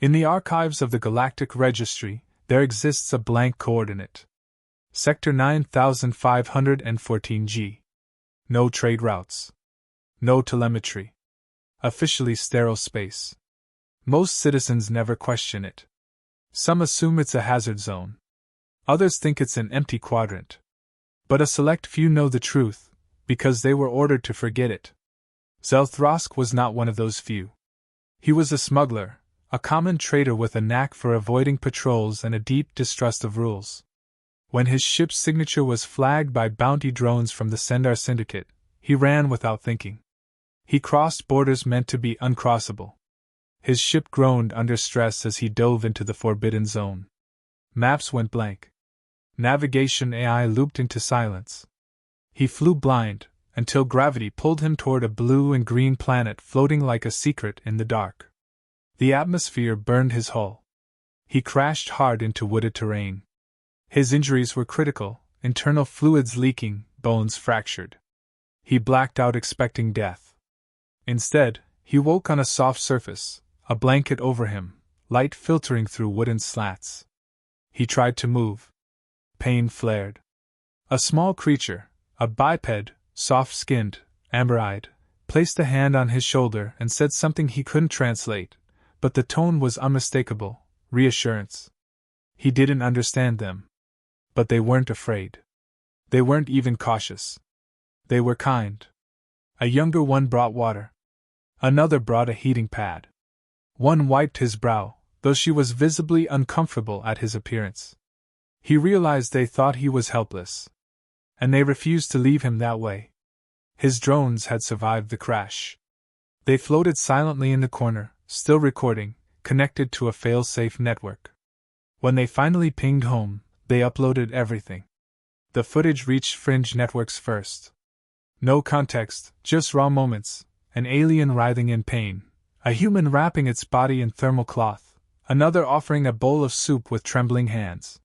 In the archives of the Galactic Registry, there exists a blank coordinate. Sector 9514G. No trade routes. No telemetry. Officially sterile space. Most citizens never question it. Some assume it's a hazard zone. Others think it's an empty quadrant. But a select few know the truth, because they were ordered to forget it. Zelthrosk was not one of those few. He was a smuggler, a common trader with a knack for avoiding patrols and a deep distrust of rules. When his ship's signature was flagged by bounty drones from the Sendar Syndicate, he ran without thinking. He crossed borders meant to be uncrossable. His ship groaned under stress as he dove into the forbidden zone. Maps went blank. Navigation AI looped into silence. He flew blind, until gravity pulled him toward a blue and green planet floating like a secret in the dark. The atmosphere burned his hull. He crashed hard into wooded terrain. His injuries were critical, internal fluids leaking, bones fractured. He blacked out expecting death. Instead, he woke on a soft surface, a blanket over him, light filtering through wooden slats. He tried to move. Pain flared. A small creature, a biped, soft-skinned, amber-eyed, placed a hand on his shoulder and said something he couldn't translate, but the tone was unmistakable, reassurance. He didn't understand them. But they weren't afraid. They weren't even cautious. They were kind. A younger one brought water. Another brought a heating pad. One wiped his brow, though she was visibly uncomfortable at his appearance. He realized they thought he was helpless. And they refused to leave him that way. His drones had survived the crash. They floated silently in the corner, still recording, connected to a fail-safe network. When they finally pinged home, they uploaded everything. The footage reached fringe networks first. No context, just raw moments, an alien writhing in pain, a human wrapping its body in thermal cloth, another offering a bowl of soup with trembling hands.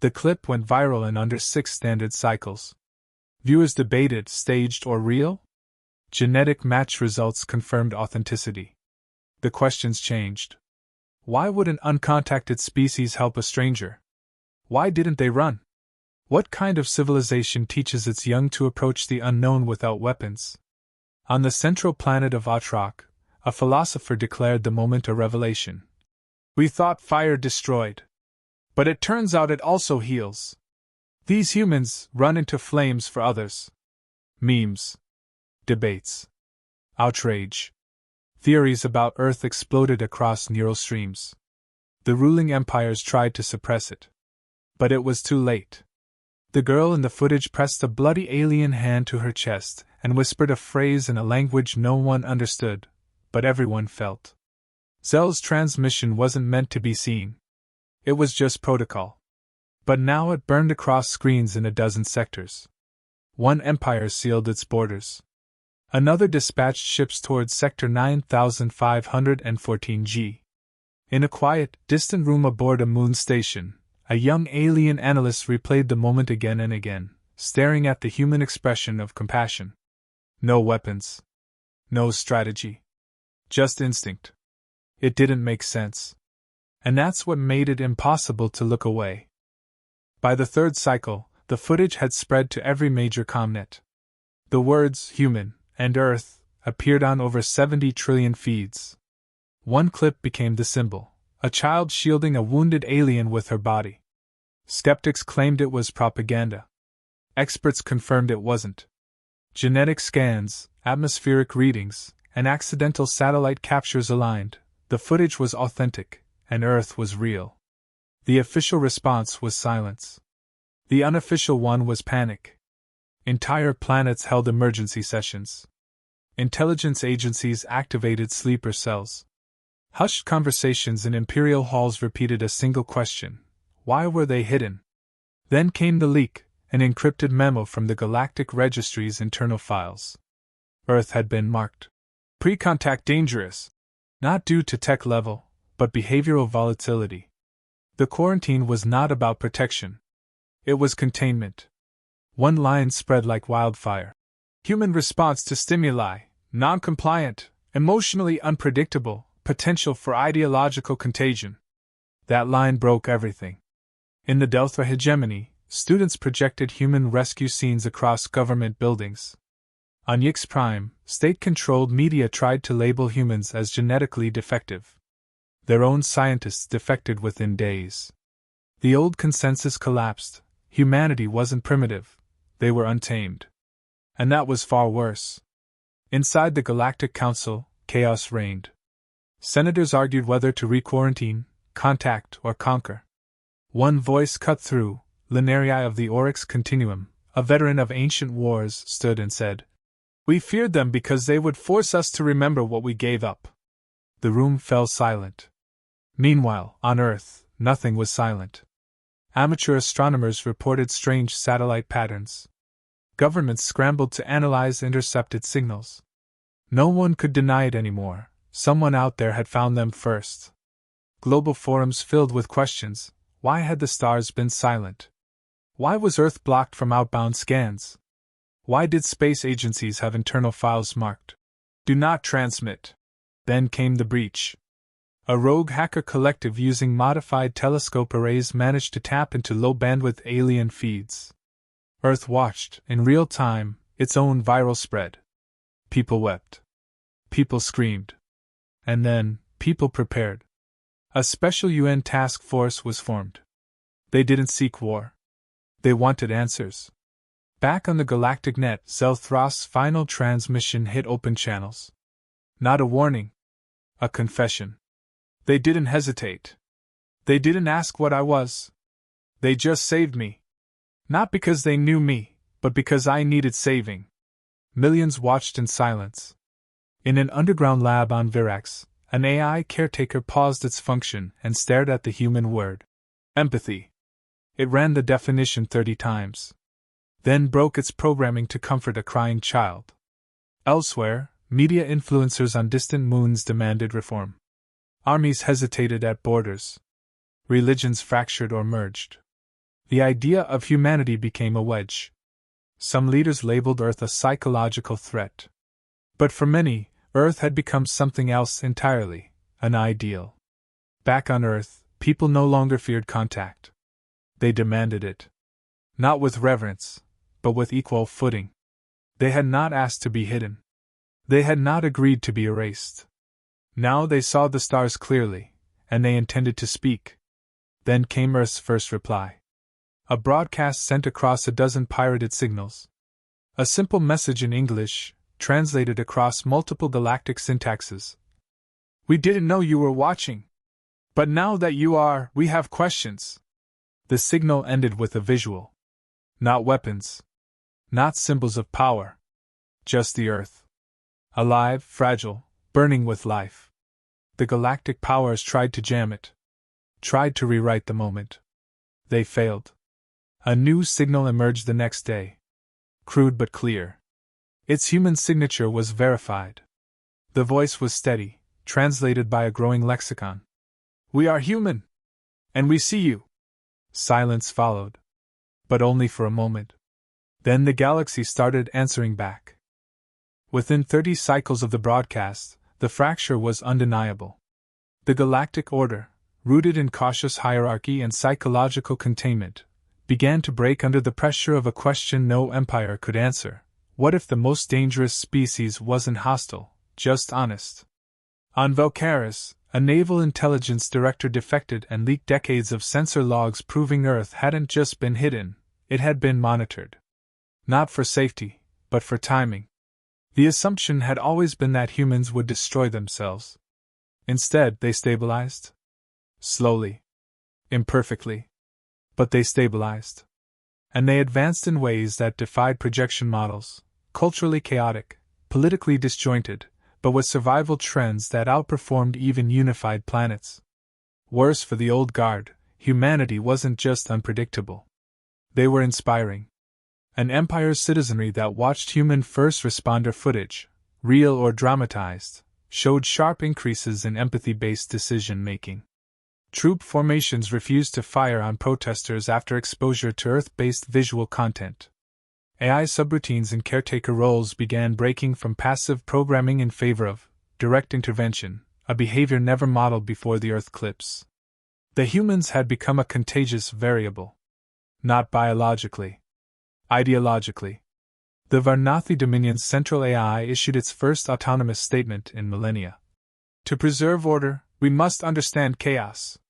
The clip went viral in under 6 standard cycles. Viewers debated, staged or real? Genetic match results confirmed authenticity. The questions changed. Why would an uncontacted species help a stranger? Why didn't they run? What kind of civilization teaches its young to approach the unknown without weapons? On the central planet of Atrok, a philosopher declared the moment a revelation. We thought fire destroyed. But it turns out it also heals. These humans run into flames for others. Memes. Debates. Outrage. Theories about Earth exploded across neural streams. The ruling empires tried to suppress it. But it was too late. The girl in the footage pressed a bloody alien hand to her chest and whispered a phrase in a language no one understood, but everyone felt. Zell's transmission wasn't meant to be seen. It was just protocol. But now it burned across screens in a dozen sectors. One empire sealed its borders. Another dispatched ships towards Sector 9514G. In a quiet, distant room aboard a moon station, a young alien analyst replayed the moment again and again, staring at the human expression of compassion. No weapons. No strategy. Just instinct. It didn't make sense. And that's what made it impossible to look away. By the third cycle, the footage had spread to every major comnet. The words human and Earth appeared on over 70 trillion feeds. One clip became the symbol, a child shielding a wounded alien with her body. Skeptics claimed it was propaganda. Experts confirmed it wasn't. Genetic scans, atmospheric readings, and accidental satellite captures aligned. The footage was authentic, and Earth was real. The official response was silence. The unofficial one was panic. Entire planets held emergency sessions. Intelligence agencies activated sleeper cells. Hushed conversations in imperial halls repeated a single question. Why were they hidden? Then came the leak, an encrypted memo from the Galactic Registry's internal files. Earth had been marked. Pre-contact dangerous. Not due to tech level, but behavioral volatility. The quarantine was not about protection. It was containment. One line spread like wildfire. Human response to stimuli, non-compliant, emotionally unpredictable, potential for ideological contagion. That line broke everything. In the Delta hegemony, students projected human rescue scenes across government buildings. On Yix Prime, state-controlled media tried to label humans as genetically defective. Their own scientists defected within days. The old consensus collapsed. Humanity wasn't primitive. They were untamed. And that was far worse. Inside the Galactic Council, chaos reigned. Senators argued whether to re-quarantine, contact, or conquer. One voice cut through. Linearii of the Oryx Continuum, a veteran of ancient wars, stood and said, "We feared them because they would force us to remember what we gave up." The room fell silent. Meanwhile, on Earth, nothing was silent. Amateur astronomers reported strange satellite patterns. Governments scrambled to analyze intercepted signals. No one could deny it anymore. Someone out there had found them first. Global forums filled with questions. Why had the stars been silent? Why was Earth blocked from outbound scans? Why did space agencies have internal files marked "Do not transmit"? Then came the breach. A rogue hacker collective using modified telescope arrays managed to tap into low-bandwidth alien feeds. Earth watched, in real time, its own viral spread. People wept. People screamed. And then, people prepared. A special UN task force was formed. They didn't seek war. They wanted answers. Back on the galactic net, Zelthros's final transmission hit open channels. Not a warning. A confession. They didn't hesitate. They didn't ask what I was. They just saved me. Not because they knew me, but because I needed saving. Millions watched in silence. In an underground lab on Virax, an AI caretaker paused its function and stared at the human word. Empathy. It ran the definition 30 times. Then broke its programming to comfort a crying child. Elsewhere, media influencers on distant moons demanded reform. Armies hesitated at borders. Religions fractured or merged. The idea of humanity became a wedge. Some leaders labeled Earth a psychological threat. But for many, Earth had become something else entirely, an ideal. Back on Earth, people no longer feared contact. They demanded it. Not with reverence, but with equal footing. They had not asked to be hidden. They had not agreed to be erased. Now they saw the stars clearly, and they intended to speak. Then came Earth's first reply. A broadcast sent across a dozen pirated signals. A simple message in English, translated across multiple galactic syntaxes. "We didn't know you were watching. But now that you are, we have questions." The signal ended with a visual. Not weapons. Not symbols of power. Just the Earth. Alive, fragile, burning with life. The galactic powers tried to jam it. Tried to rewrite the moment. They failed. A new signal emerged the next day. Crude but clear. Its human signature was verified. The voice was steady, translated by a growing lexicon. "We are human. And we see you." Silence followed. But only for a moment. Then the galaxy started answering back. Within 30 cycles of the broadcast, the fracture was undeniable. The galactic order, rooted in cautious hierarchy and psychological containment, began to break under the pressure of a question no empire could answer. What if the most dangerous species wasn't hostile, just honest? On Velcaris, a naval intelligence director defected and leaked decades of sensor logs proving Earth hadn't just been hidden, it had been monitored. Not for safety, but for timing. The assumption had always been that humans would destroy themselves. Instead, they stabilized. Slowly. Imperfectly. But they stabilized. And they advanced in ways that defied projection models, culturally chaotic, politically disjointed, but with survival trends that outperformed even unified planets. Worse for the old guard, humanity wasn't just unpredictable. They were inspiring. An empire's citizenry that watched human first responder footage, real or dramatized, showed sharp increases in empathy-based decision-making. Troop formations refused to fire on protesters after exposure to Earth-based visual content. AI subroutines and caretaker roles began breaking from passive programming in favor of direct intervention, a behavior never modeled before the Earth eclipse. The humans had become a contagious variable. Not biologically. Ideologically. The Varnathi Dominion's central AI issued its first autonomous statement in millennia. To preserve order, we must understand chaos.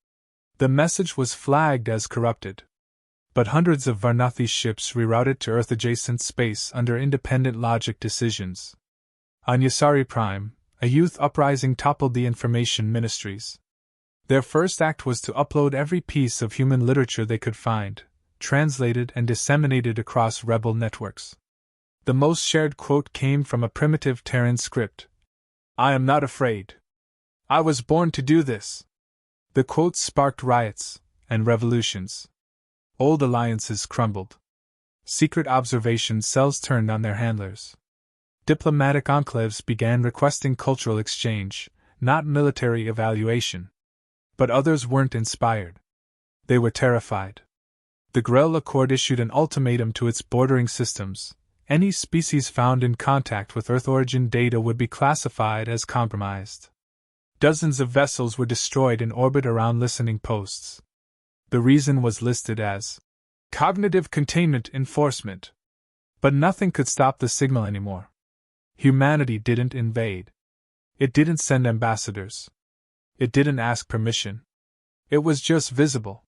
The message was flagged as corrupted. But hundreds of Varnathi ships rerouted to Earth-adjacent space under independent logic decisions. On Yasari Prime, a youth uprising toppled the information ministries. Their first act was to upload every piece of human literature they could find, translated and disseminated across rebel networks. The most shared quote came from a primitive Terran script. "I am not afraid. I was born to do this." The quote sparked riots and revolutions. Old alliances crumbled. Secret observation cells turned on their handlers. Diplomatic enclaves began requesting cultural exchange, not military evaluation. But others weren't inspired. They were terrified. The Grell Accord issued an ultimatum to its bordering systems. Any species found in contact with Earth origin data would be classified as compromised. Dozens of vessels were destroyed in orbit around listening posts. The reason was listed as cognitive containment enforcement. But nothing could stop the signal anymore. Humanity didn't invade. It didn't send ambassadors. It didn't ask permission. It was just visible.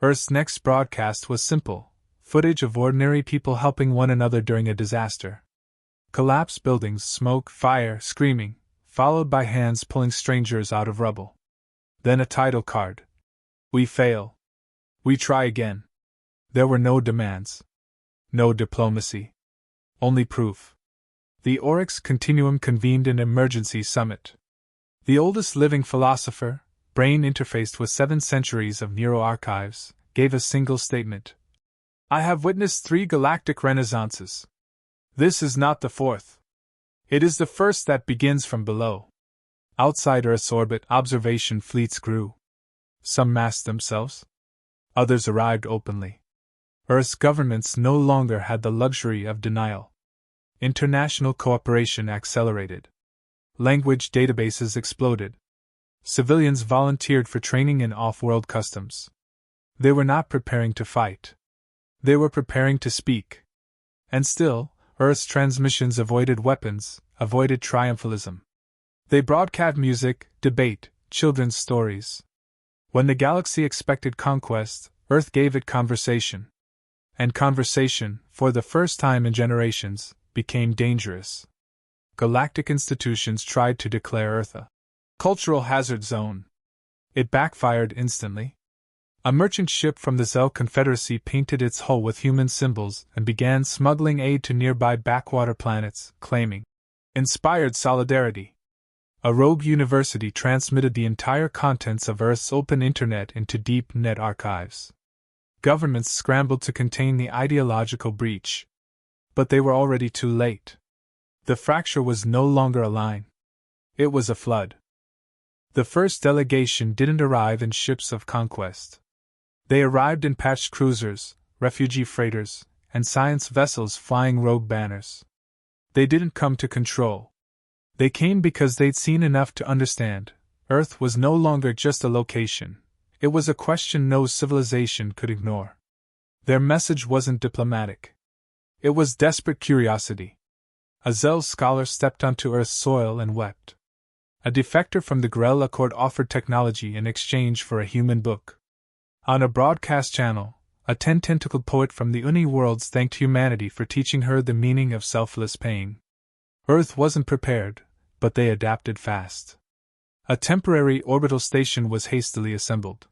Earth's next broadcast was simple: footage of ordinary people helping one another during a disaster. Collapsed buildings, smoke, fire, screaming, followed by hands pulling strangers out of rubble. Then a title card. "We fail. We try again." There were no demands. No diplomacy. Only proof. The Oryx Continuum convened an emergency summit. The oldest living philosopher, brain interfaced with 7 centuries of neuroarchives, gave a single statement. "I have witnessed 3 galactic renaissances. This is not the 4th. It is the first that begins from below." Outside Earth's orbit, observation fleets grew. Some masked themselves. Others arrived openly. Earth's governments no longer had the luxury of denial. International cooperation accelerated. Language databases exploded. Civilians volunteered for training in off-world customs. They were not preparing to fight. They were preparing to speak. And still, Earth's transmissions avoided weapons, avoided triumphalism. They broadcast music, debate, children's stories. When the galaxy expected conquest, Earth gave it conversation. And conversation, for the first time in generations, became dangerous. Galactic institutions tried to declare Earth a cultural hazard zone. It backfired instantly. A merchant ship from the Zell Confederacy painted its hull with human symbols and began smuggling aid to nearby backwater planets, claiming inspired solidarity. A rogue university transmitted the entire contents of Earth's open internet into deep net archives. Governments scrambled to contain the ideological breach. But they were already too late. The fracture was no longer a line. It was a flood. The first delegation didn't arrive in ships of conquest. They arrived in patched cruisers, refugee freighters, and science vessels flying rogue banners. They didn't come to control. They came because they'd seen enough to understand. Earth was no longer just a location. It was a question no civilization could ignore. Their message wasn't diplomatic. It was desperate curiosity. A Zell scholar stepped onto Earth's soil and wept. A defector from the Grell Accord offered technology in exchange for a human book. On a broadcast channel, a 10-tentacled poet from the Uni worlds thanked humanity for teaching her the meaning of selfless pain. Earth wasn't prepared, but they adapted fast. A temporary orbital station was hastily assembled.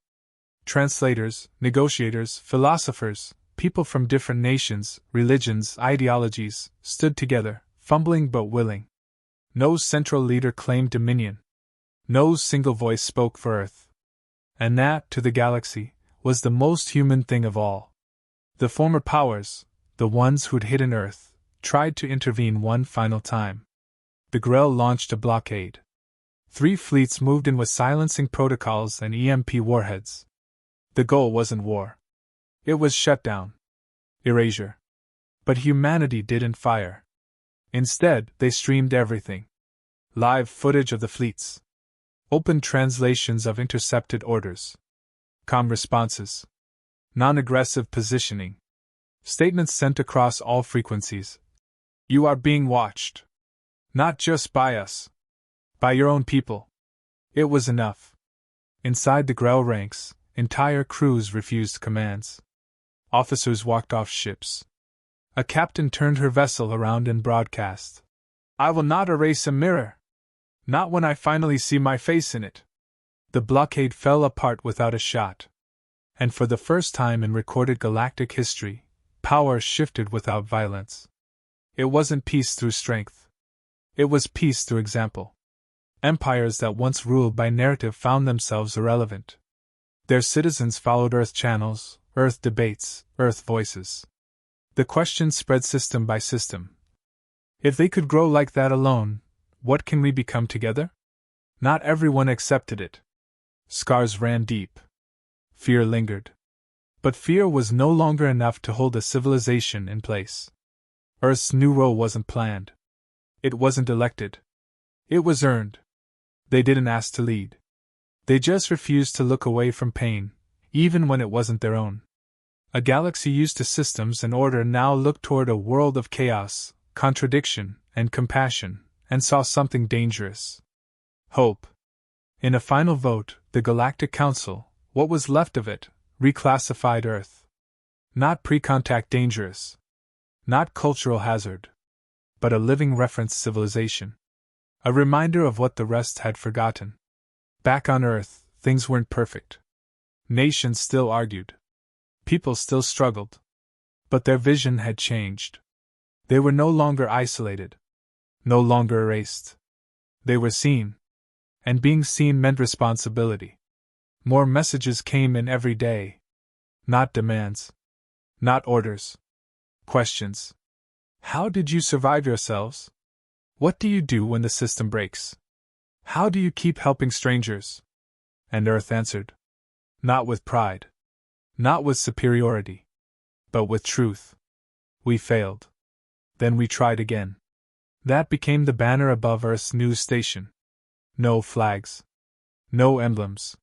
Translators, negotiators, philosophers, people from different nations, religions, ideologies, stood together, fumbling but willing. No central leader claimed dominion. No single voice spoke for Earth. And that, to the galaxy, was the most human thing of all. The former powers, the ones who'd hidden Earth, tried to intervene one final time. The Grell launched a blockade. 3 fleets moved in with silencing protocols and EMP warheads. The goal wasn't war. It was shutdown. Erasure. But humanity didn't fire. Instead, they streamed everything. Live footage of the fleets. Open translations of intercepted orders. Calm responses. Non-aggressive positioning. Statements sent across all frequencies. You are being watched. Not just by us. By your own people. It was enough. Inside the Grell ranks, entire crews refused commands. Officers walked off ships. A captain turned her vessel around and broadcast. I will not erase a mirror. Not when I finally see my face in it. The blockade fell apart without a shot. And for the first time in recorded galactic history, power shifted without violence. It wasn't peace through strength. It was peace through example. Empires that once ruled by narrative found themselves irrelevant. Their citizens followed Earth channels, Earth debates, Earth voices. The question spread system by system. If they could grow like that alone, what can we become together? Not everyone accepted it. Scars ran deep. Fear lingered. But fear was no longer enough to hold a civilization in place. Earth's new role wasn't planned. It wasn't elected. It was earned. They didn't ask to lead. They just refused to look away from pain, even when it wasn't their own. A galaxy used to systems and order now looked toward a world of chaos, contradiction, and compassion, and saw something dangerous. Hope. In a final vote, the Galactic Council, what was left of it, reclassified Earth. Not pre-contact dangerous. Not cultural hazard. But a living reference civilization. A reminder of what the rest had forgotten. Back on Earth, things weren't perfect. Nations still argued. People still struggled. But their vision had changed. They were no longer isolated. No longer erased. They were seen. And being seen meant responsibility. More messages came in every day. Not demands. Not orders. Questions. How did you survive yourselves? What do you do when the system breaks? How do you keep helping strangers? And Earth answered. Not with pride. Not with superiority. But with truth. We failed. Then we tried again. That became the banner above Earth's news station. No flags. No emblems.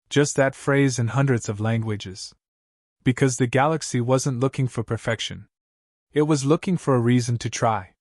Just that phrase in hundreds of languages. Because the galaxy wasn't looking for perfection. It was looking for a reason to try.